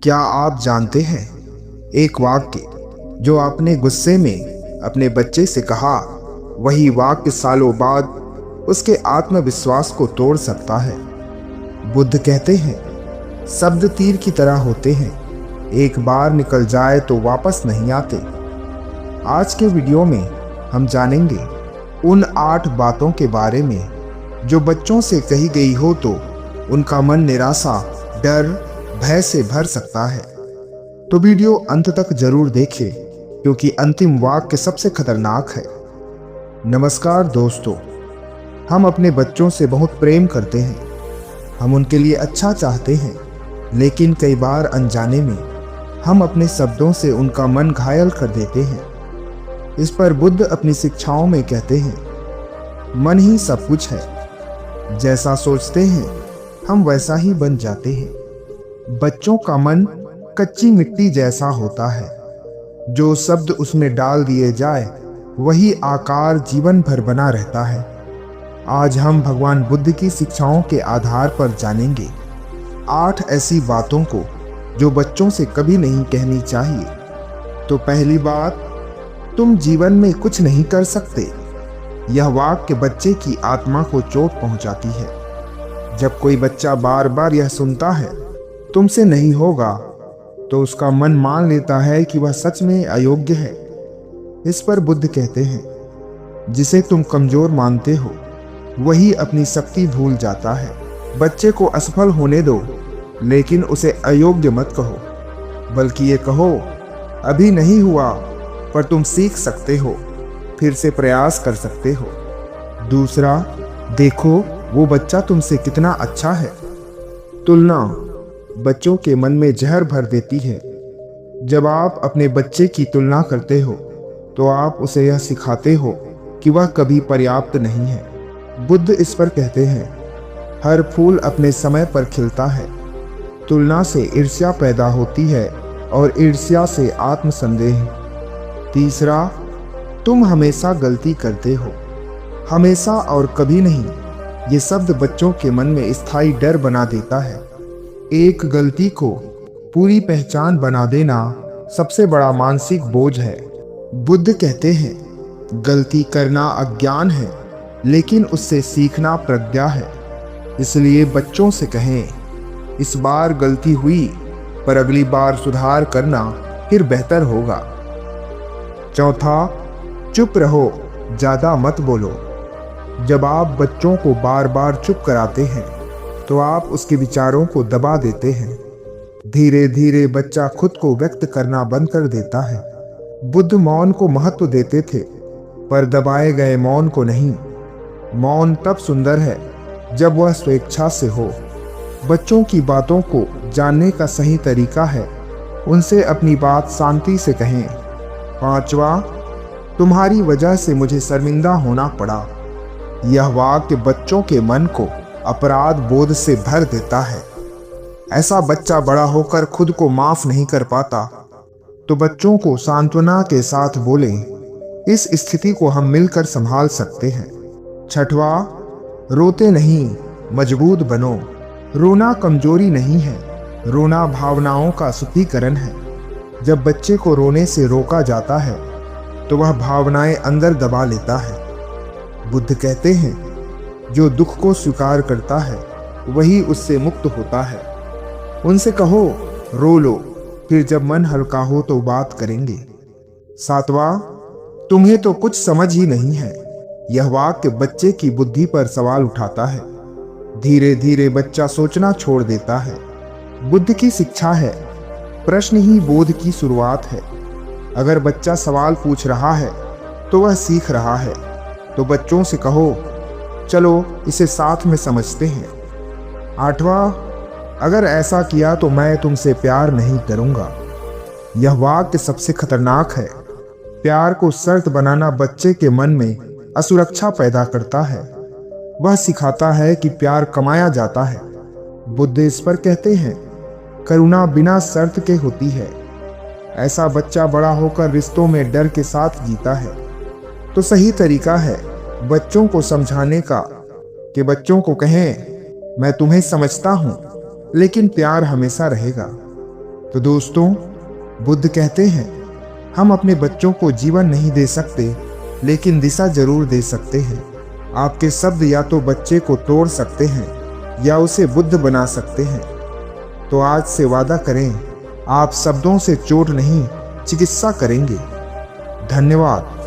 क्या आप जानते हैं, एक वाक्य जो आपने गुस्से में अपने बच्चे से कहा, वही वाक्य सालों बाद उसके आत्मविश्वास को तोड़ सकता है। बुद्ध कहते हैं, शब्द तीर की तरह होते हैं, एक बार निकल जाए तो वापस नहीं आते। आज के वीडियो में हम जानेंगे उन 8 बातों के बारे में जो बच्चों से कही गई हो तो उनका मन निराशा, डर, भय से भर सकता है। तो वीडियो अंत तक जरूर देखें, क्योंकि अंतिम वाक्य सबसे खतरनाक है। नमस्कार दोस्तों, हम अपने बच्चों से बहुत प्रेम करते हैं, हम उनके लिए अच्छा चाहते हैं, लेकिन कई बार अनजाने में हम अपने शब्दों से उनका मन घायल कर देते हैं। इस पर बुद्ध अपनी शिक्षाओं में कहते हैं, मन ही सब कुछ है, जैसा सोचते हैं हम वैसा ही बन जाते हैं। बच्चों का मन कच्ची मिट्टी जैसा होता है, जो शब्द उसमें डाल दिए जाए वही आकार जीवन भर बना रहता है। आज हम भगवान बुद्ध की शिक्षाओं के आधार पर जानेंगे 8 ऐसी बातों को जो बच्चों से कभी नहीं कहनी चाहिए। तो पहली बात, तुम जीवन में कुछ नहीं कर सकते। यह वाक्य बच्चे की आत्मा को चोट पहुंचाती है। जब कोई बच्चा बार बार यह सुनता है, तुमसे नहीं होगा, तो उसका मन मान लेता है कि वह सच में अयोग्य है। इस पर बुद्ध कहते हैं, जिसे तुम कमजोर मानते हो वही अपनी शक्ति भूल जाता है। बच्चे को असफल होने दो, लेकिन उसे अयोग्य मत कहो, बल्कि ये कहो, अभी नहीं हुआ पर तुम सीख सकते हो, फिर से प्रयास कर सकते हो। दूसरा, देखो वो बच्चा तुमसे कितना अच्छा है। तुलना बच्चों के मन में जहर भर देती है। जब आप अपने बच्चे की तुलना करते हो तो आप उसे यह सिखाते हो कि वह कभी पर्याप्त नहीं है। बुद्ध इस पर कहते हैं, हर फूल अपने समय पर खिलता है। तुलना से ईर्ष्या पैदा होती है और ईर्ष्या से आत्मसंदेह। तीसरा, तुम हमेशा गलती करते हो। हमेशा और कभी नहीं, ये शब्द बच्चों के मन में स्थायी डर बना देता है। एक गलती को पूरी पहचान बना देना सबसे बड़ा मानसिक बोझ है। बुद्ध कहते हैं, गलती करना अज्ञान है, लेकिन उससे सीखना प्रज्ञा है। इसलिए बच्चों से कहें, इस बार गलती हुई, पर अगली बार सुधार करना फिर बेहतर होगा। चौथा, चुप रहो, ज्यादा मत बोलो। जब आप बच्चों को बार बार चुप कराते हैं तो आप उसके विचारों को दबा देते हैं। धीरे धीरे बच्चा खुद को व्यक्त करना बंद कर देता है। बुद्ध मौन को महत्व देते थे, पर दबाए गए मौन को नहीं। मौन तब सुंदर है जब वह स्वेच्छा से हो। बच्चों की बातों को जानने का सही तरीका है उनसे अपनी बात शांति से कहें। पांचवा, तुम्हारी वजह से मुझे शर्मिंदा होना पड़ा। यह वाक्य बच्चों के मन को अपराध बोध से भर देता है। ऐसा बच्चा बड़ा होकर खुद को माफ नहीं कर पाता, तो बच्चों को सांत्वना के साथ बोलें, इस स्थिति को हम मिलकर संभाल सकते हैं। छठवा, रोते नहीं, मजबूत बनो। रोना कमजोरी नहीं है, रोना भावनाओं का शुद्धिकरण है। जब बच्चे को रोने से रोका जाता है तो वह भावनाएं अंदर दबा लेता है। बुद्ध कहते हैं, जो दुख को स्वीकार करता है वही उससे मुक्त होता है। उनसे कहो, रो लो, फिर जब मन हल्का हो तो बात करेंगे। सातवां, तुम्हें तो कुछ समझ ही नहीं है। यह वाक्य बच्चे की बुद्धि पर सवाल उठाता है। धीरे धीरे बच्चा सोचना छोड़ देता है। बुद्ध की शिक्षा है, प्रश्न ही बोध की शुरुआत है। अगर बच्चा सवाल पूछ रहा है तो वह सीख रहा है। तो बच्चों से कहो, चलो इसे साथ में समझते हैं। आठवां, अगर ऐसा किया तो मैं तुमसे प्यार नहीं करूंगा। यह वाक्य सबसे खतरनाक है। प्यार को शर्त बनाना बच्चे के मन में असुरक्षा पैदा करता है। वह सिखाता है कि प्यार कमाया जाता है। बुद्ध इस पर कहते हैं, करुणा बिना शर्त के होती है। ऐसा बच्चा बड़ा होकर रिश्तों में डर के साथ जीता है। तो सही तरीका है बच्चों को समझाने का कि बच्चों को कहें, मैं तुम्हें समझता हूं, लेकिन प्यार हमेशा रहेगा। तो दोस्तों, बुद्ध कहते हैं, हम अपने बच्चों को जीवन नहीं दे सकते, लेकिन दिशा जरूर दे सकते हैं। आपके शब्द या तो बच्चे को तोड़ सकते हैं या उसे बुद्ध बना सकते हैं। तो आज से वादा करें, आप शब्दों से चोट नहीं, चिकित्सा करेंगे। धन्यवाद।